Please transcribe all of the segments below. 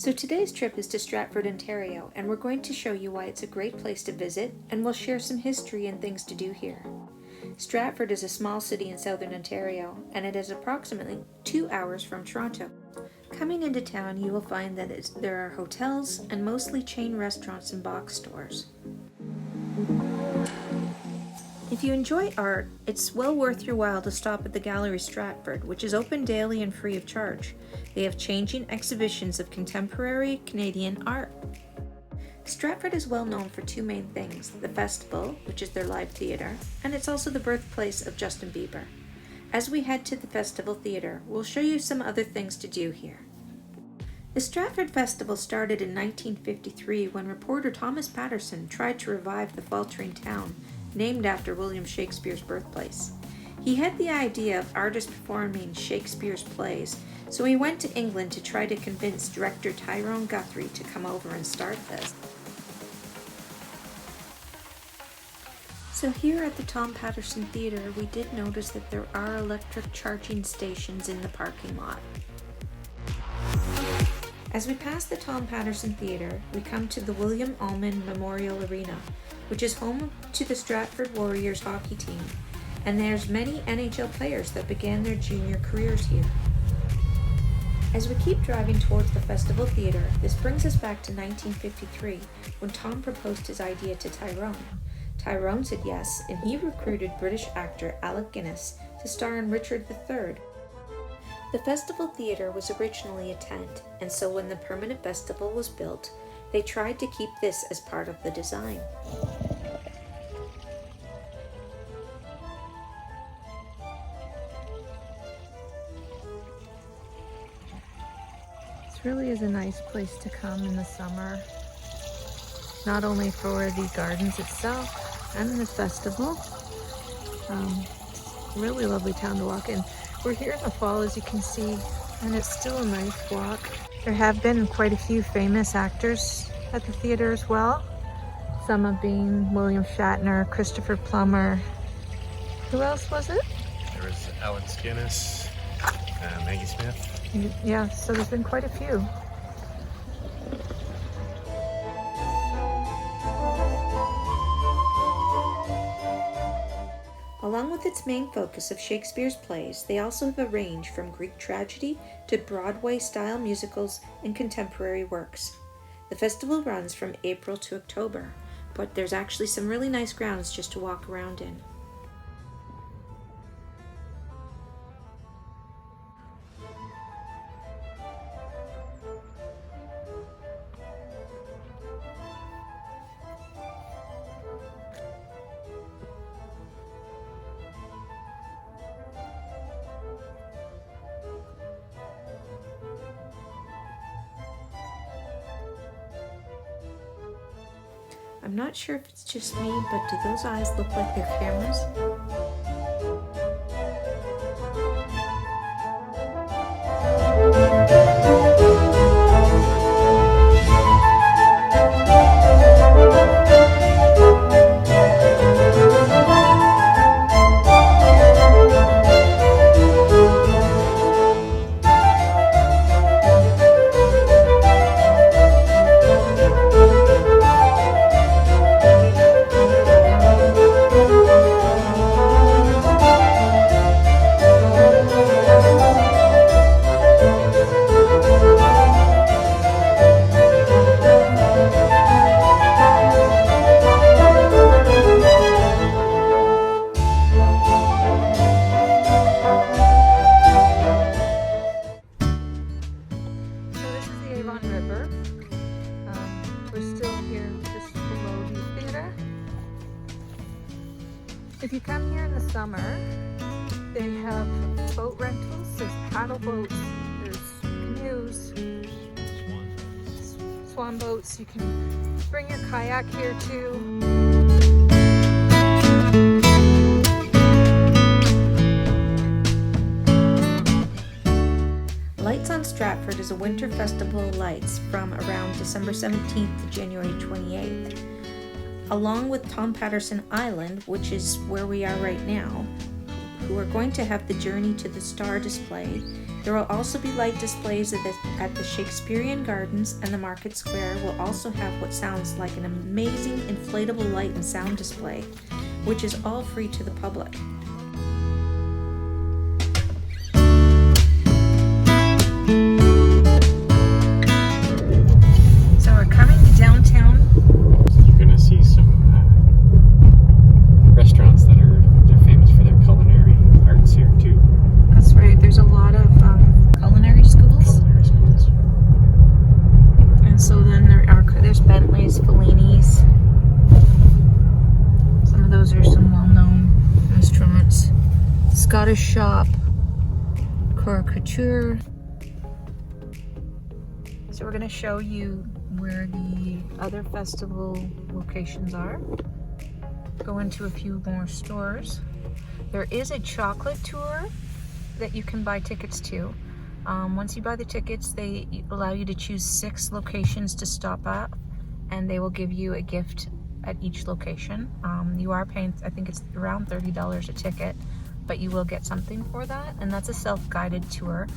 So today's trip is to Stratford, Ontario, and we're going to show you why it's a great place to visit, and we'll share some history and things to do here. Stratford is a small city in southern Ontario, and it is approximately 2 hours from Toronto. Coming into town, you will find that there are hotels and mostly chain restaurants and box stores. If you enjoy art, it's well worth your while to stop at the Gallery Stratford, which is open daily and free of charge. They have changing exhibitions of contemporary Canadian art. Stratford is well known for two main things: the festival, which is their live theatre, and it's also the birthplace of Justin Bieber. As we head to the Festival Theatre, we'll show you some other things to do here. The Stratford Festival started in 1953 when reporter Thomas Patterson tried to revive the faltering town, named after William Shakespeare's birthplace. He had the idea of artists performing Shakespeare's plays, so he went to England to try to convince director Tyrone Guthrie to come over and start this. So here at the Tom Patterson Theatre, we did notice that there are electric charging stations in the parking lot. As we pass the Tom Patterson Theatre, we come to the William Allman Memorial Arena, which is home to the Stratford Warriors hockey team, and there's many NHL players that began their junior careers here. As we keep driving towards the Festival Theatre, this brings us back to 1953, when Tom proposed his idea to Tyrone. Tyrone said yes, and he recruited British actor Alec Guinness to star in Richard III. The Festival Theatre was originally a tent, and so when the permanent festival was built, they tried to keep this as part of the design. This really is a nice place to come in the summer, not only for the gardens itself and the festival. It's a really lovely town to walk in. We're here in the fall, as you can see, and it's still a nice walk. There have been quite a few famous actors at the theater as well. Some of being William Shatner, Christopher Plummer. Who else was it? There was Alex Guinness, Maggie Smith. Yeah, so there's been quite a few. Along with its main focus of Shakespeare's plays, they also have a range from Greek tragedy to Broadway-style musicals and contemporary works. The festival runs from April to October, but there's actually some really nice grounds just to walk around in. I'm not sure if it's just me, but do those eyes look like they're cameras? Avon River. We're still here just below the theatre. If you come here in the summer, they have boat rentals. There's paddle boats, there's canoes, swan boats. You can bring your kayak here too. Lights on Stratford is a winter festival of lights from around December 17th to January 28th. Along with Tom Patterson Island, which is where we are right now, who are going to have the Journey to the Star display, There will also be light displays at the Shakespearean Gardens, and the Market Square will also have what sounds like an amazing inflatable light and sound display, which is all free to the public. So we're coming to downtown. You're going to see some restaurants that they're famous for their culinary arts here too. That's right. There's a lot of culinary schools. And so then there's Bentley's, Fellini's. Some of those are some well-known restaurants. Scottish Shop, Couture. So we're going to show you where the other festival locations are. Go into a few more stores. There is a chocolate tour that you can buy tickets to. Once you buy the tickets, they allow you to choose 6 locations to stop at, and they will give you a gift at each location. You are paying, I think it's around $30 a ticket, but you will get something for that, and that's a self-guided tour.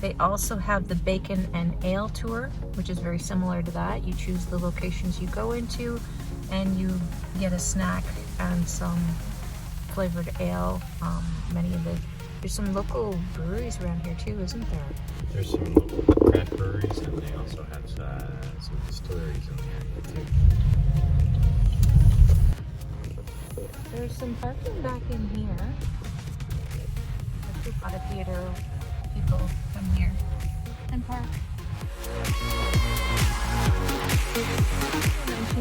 They also have the Bacon and Ale tour, which is very similar to that. You choose the locations you go into, and you get a snack and some flavored ale. There's some local breweries around here too, isn't there? There's some local craft breweries, and they also have some distilleries in the area too. There's some parking back in here. There's a lot of theater people come here and park.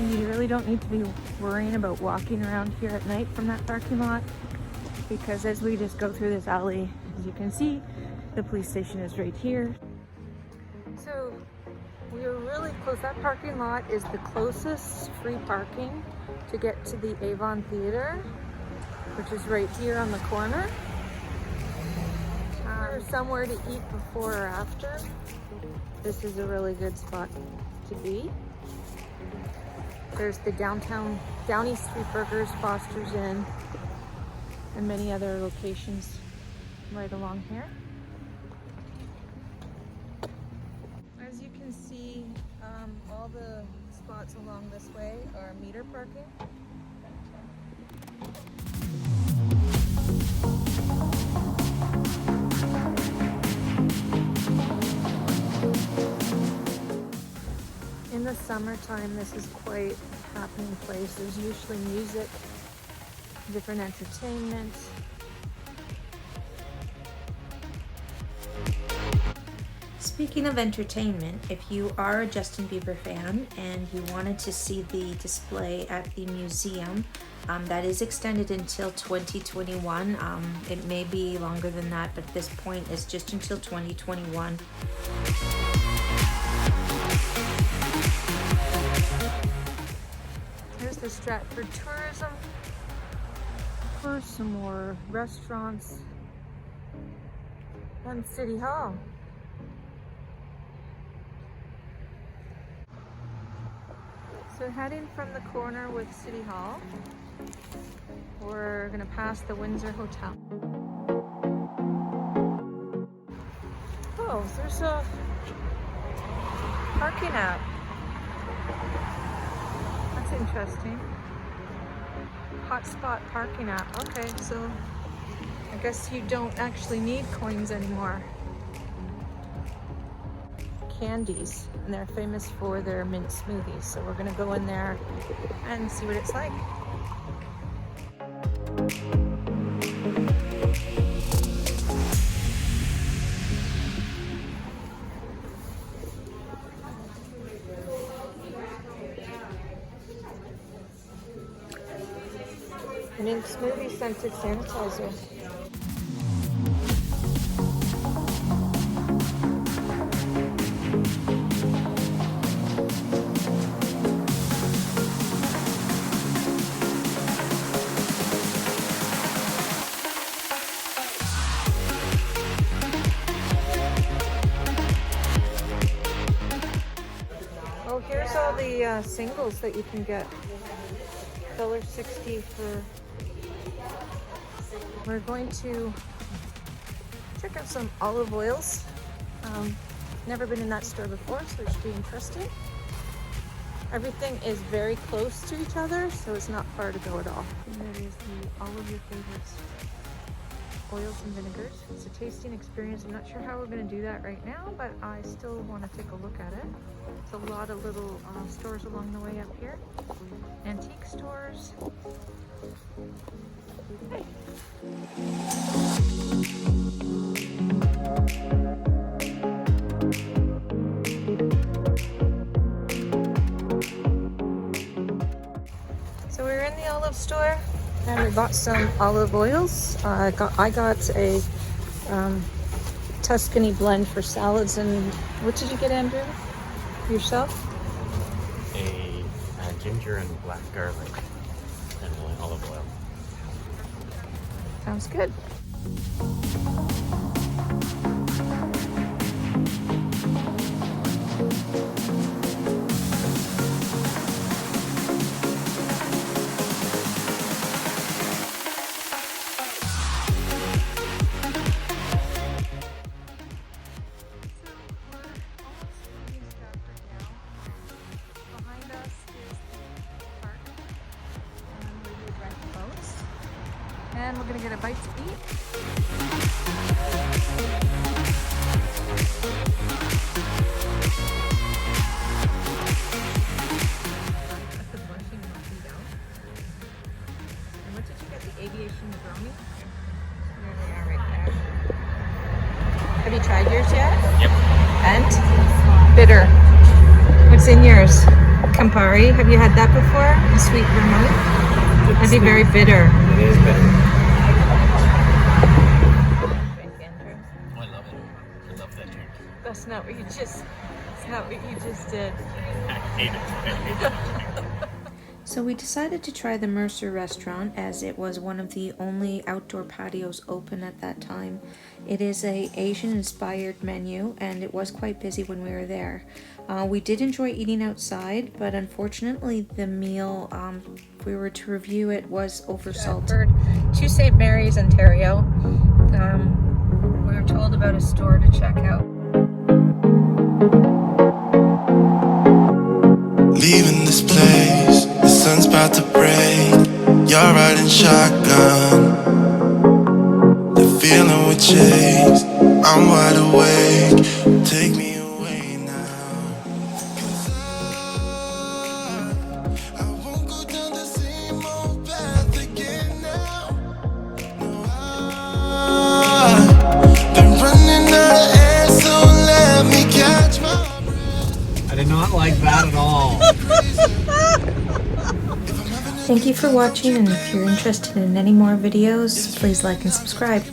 You really don't need to be worrying about walking around here at night from that parking lot, because as we just go through this alley, as you can see, the police station is right here. So we are really close. That parking lot is the closest free parking to get to the Avon Theatre, which is right here on the corner. Or somewhere to eat before or after. This is a really good spot to be. There's the Downey Street Burgers, Foster's Inn, and many other locations right along here. As you can see, all the spots along this way are meter parking. In the summertime, this is quite a happening place. There's usually music, different entertainment. Speaking of entertainment, if you are a Justin Bieber fan and you wanted to see the display at the museum, that is extended until 2021. It may be longer than that, but at this point it's just until 2021. Here's the Stratford Tourism. Here's some more restaurants and City Hall. So heading from the corner with City Hall, we're gonna pass the Windsor Hotel. Oh, there's a parking app. That's interesting. Hotspot parking app. Okay, so I guess you don't actually need coins anymore. Candies, and they're famous for their mint smoothies, so we're gonna go in there and see what it's like. Mint smoothie scented sanitizer. Oh, here's all the singles that you can get. $1.60 for. We're going to check out some olive oils. Never been in that store before, so it should be interesting. Everything is very close to each other, so it's not far to go at all. And there is all of your favorites. Oils and vinegars. It's a tasting experience. I'm not sure how we're going to do that right now, but I still want to take a look at it. It's a lot of little stores along the way up here. Antique stores. Hey. So we were in the olive store and we bought some olive oils. I got a Tuscany blend for salads. And what did you get, Andrew? Yourself? A ginger and black garlic and olive oil. Sounds good. And we're gonna get a bite to eat. And what did you get? The aviation brownie? There they are right there. Have you tried yours yet? Yep. And? Bitter. What's in yours? Campari. Have you had that before? The sweet vermouth? That'd be very bitter. It is bitter. I love it. I love that drink. That's not what you just. That's not what you just did. I hate it. So we decided to try the Mercer restaurant as it was one of the only outdoor patios open at that time. It is a Asian inspired menu and it was quite busy when we were there. We did enjoy eating outside, but unfortunately the meal, if we were to review it, was oversalted. Stratford to St. Mary's, Ontario. We were told about a store to check out. Leaving this place, the sun's about to break. You're riding shotgun. The feeling we chase, I'm wide awake. Take me away now. 'Cause I won't go down the same old path again now. No, I've been running out of air, so let me catch my breath. I did not like that at all. Thank you for watching, and if you're interested in any more videos, please like and subscribe.